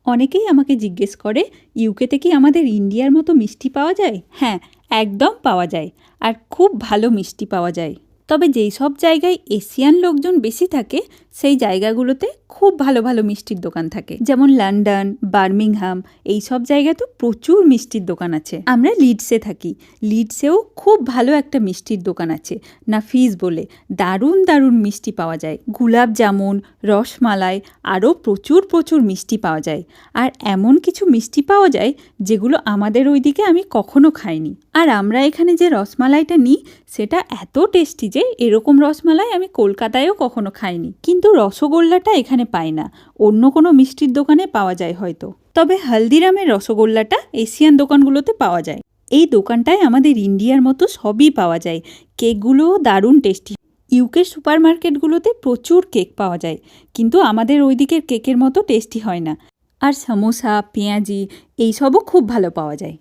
অনেকেই আমাকে জিজ্ঞেস করে ইউকেতে কি আমাদের ইন্ডিয়ার মতো মিষ্টি পাওয়া যায়? হ্যাঁ, একদম পাওয়া যায়। আর খুব ভালো মিষ্টি পাওয়া যায়। তবে যেই সব জায়গায় এশিয়ান লোকজন বেশি থাকে সেই জায়গাগুলোতে খুব ভালো ভালো মিষ্টির দোকান থাকে। যেমন লন্ডন, বার্মিংহাম, এই সব জায়গায় তো প্রচুর মিষ্টির দোকান আছে। আমরা লিডসে থাকি। লিডসেও খুব ভালো একটা মিষ্টির দোকান আছে, নাফিস বলে। দারুণ দারুণ মিষ্টি পাওয়া যায়। গোলাপ জামুন, রসমালাই, আরও প্রচুর প্রচুর মিষ্টি পাওয়া যায়। আর এমন কিছু মিষ্টি পাওয়া যায় যেগুলো আমাদের ওইদিকে আমি কখনো খাইনি। আর আমরা এখানে যে রসমালাইটা নিই সেটা এত টেস্টি যে এরকম রসমালাই আমি কলকাতায়ও কখনো খাইনি। কিন্তু রসগোল্লাটা এখানে পাই না, অন্য কোনো মিষ্টির দোকানে পাওয়া যায় হয়তো। তবে হলদিরামের রসগোল্লাটা এশিয়ান দোকানগুলোতে পাওয়া যায়। এই দোকানটায় আমাদের ইন্ডিয়ার মতো সবই পাওয়া যায়। কেকগুলোও দারুণ টেস্টি। ইউকের সুপার মার্কেটগুলোতে প্রচুর কেক পাওয়া যায়, কিন্তু আমাদের ওই দিকের কেকের মতো টেস্টি হয় না। আর সমোসা, পেঁয়াজি এইসবও খুব ভালো পাওয়া যায়।